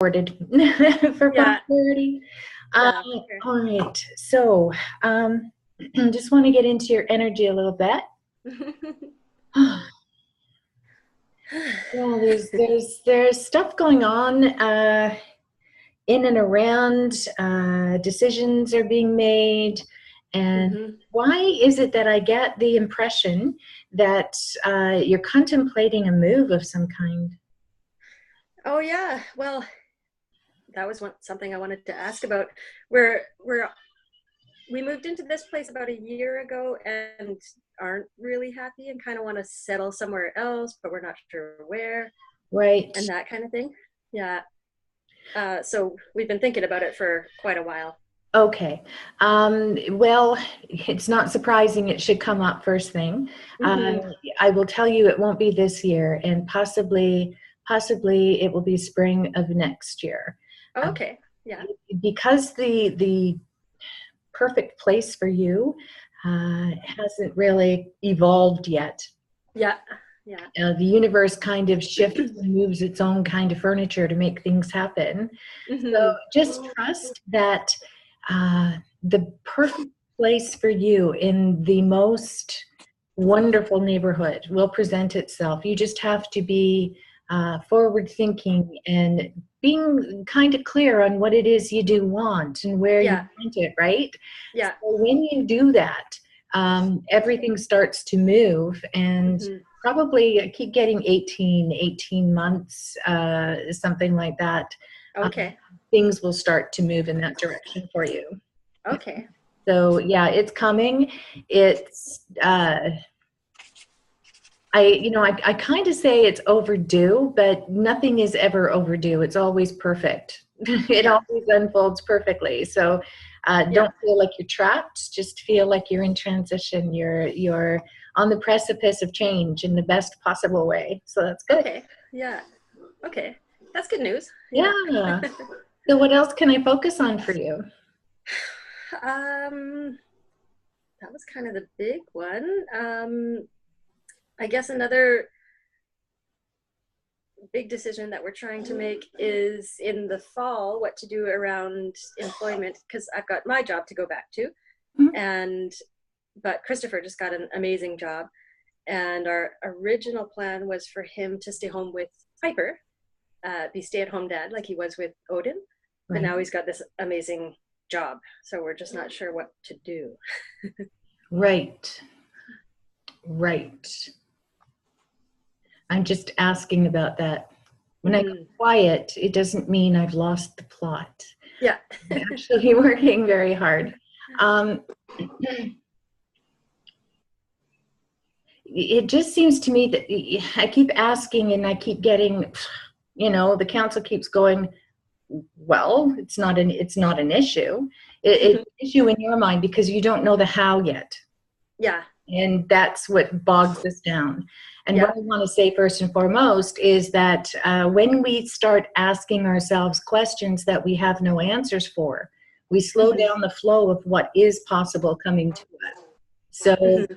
recorded for Yeah. posterity. Yeah, for All right. So, just want to get into your energy a little bit. sure. Well, there's stuff going on in and around. Decisions are being made, and hmm why is it that I get the impression that you're contemplating a move of some kind? Oh yeah. Well, that was something I wanted to ask about. We're we moved into this place about a year ago and aren't really happy and kind of want to settle somewhere else, but we're not sure where Right. and that kind of thing. Yeah. So we've been thinking about it for quite a while. Okay. Well, it's not surprising it should come up first thing. hmm I will tell you it won't be this year, and possibly it will be spring of next year. Oh, Uh, okay. Yeah. because the perfect place for you hasn't really evolved yet. Yeah. Yeah. The universe kind of shifts and moves its own kind of furniture to make things happen. So hmm just trust that the perfect place for you in the most wonderful neighborhood will present itself. You just have to be forward thinking and being kind of clear on what it is you do want and where you Yeah. want it, right? So Yeah. when you do that, everything starts to move, and hmm probably I keep getting 18 months, something like that. Um, Okay. things will start to move in that direction for you. Okay. So yeah, it's coming. It's I kind of say it's overdue, but nothing is ever overdue. It's always perfect. It Yeah. always unfolds perfectly. So Yeah. don't feel like you're trapped. Just feel like you're in transition. You're on the precipice of change in the best possible way. So that's good. Okay. Yeah. Okay. That's good news. Yeah. Yeah. So what else can I focus on for you? um, that was kind of the big one. I guess another big decision that we're trying to make is in the fall what to do around employment because I've got my job to go back to, Mhm. and but Christopher just got an amazing job, and our original plan was for him to stay home with Piper, be stay-at-home dad like he was with Odin, but Right. now he's got this amazing job, so we're just not sure what to do. Right. Right. I'm just asking about that. When I go hmm quiet, it doesn't mean I've lost the plot. Yeah. I'm actually working very hard. Um, it just seems to me that I keep asking and I keep getting, the council keeps going, well, it's not an issue. It's an issue in your mind because you don't know the how yet. Yeah. And that's what bogs us down. And what Yeah. I want to say first and foremost is that when we start asking ourselves questions that we have no answers for, we slow hmm down the flow of what is possible coming to us. So, hmm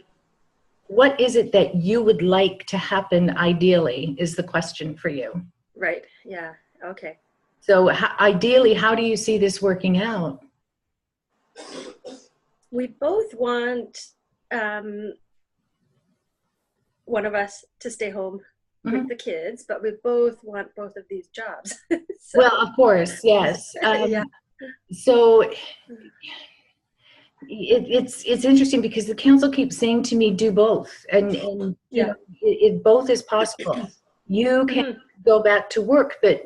what is it that you would like to happen ideally is the question for you. Right. Yeah. Okay. So, ideally, how do you see this working out? We both want um, one of us to stay home with Mhm. the kids, but we both want both of these jobs. So, Well, of course, yes. yeah. So it's interesting because the council keeps saying to me, do both, and Yeah. both is possible. You can hmm go back to work, but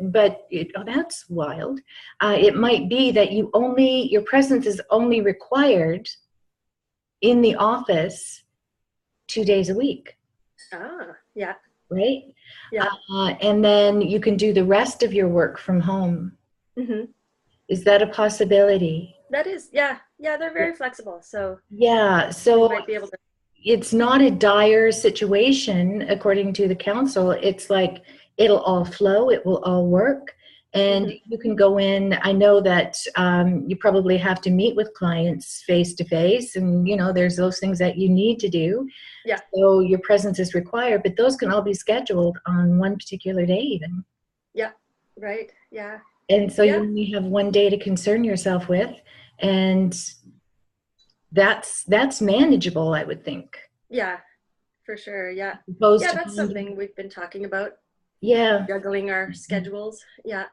oh, that's wild. It might be that your presence is only required in the office 2 days a week, Ah, yeah. right? Yeah. And then you can do the rest of your work from home. hmm Is that a possibility? That is, yeah. Yeah, they're very flexible. So Yeah, we so might be able to. it's not a dire situation according to the council. It's like it'll all flow, it will all work, and hmm you can go in. I know that you probably have to meet with clients face to face, and there's those things that you need to do. Yeah. So your presence is required, but those can all be scheduled on one particular day even. Yeah. Right. Yeah. And so you Yeah. only have one day to concern yourself with, and that's manageable, I would think. Yeah, for sure. Yeah. Opposed Yeah, to that's finding, something we've been talking about, yeah, juggling our schedules. Yeah.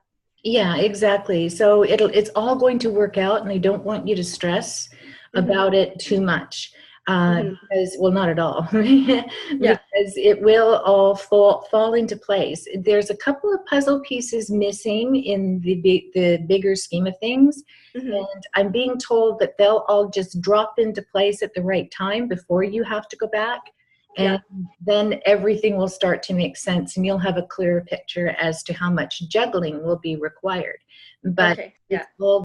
yeah, exactly. So it's all going to work out, and I don't want you to stress Hmm. about it too much. Hmm. Because, well, not at all, Yeah. because it will all fall into place. There's a couple of puzzle pieces missing in the bigger scheme of things, Hmm. and I'm being told that they'll all just drop into place at the right time before you have to go back, Yeah. and then everything will start to make sense, and you'll have a clearer picture as to how much juggling will be required. But Okay. it's Yeah. all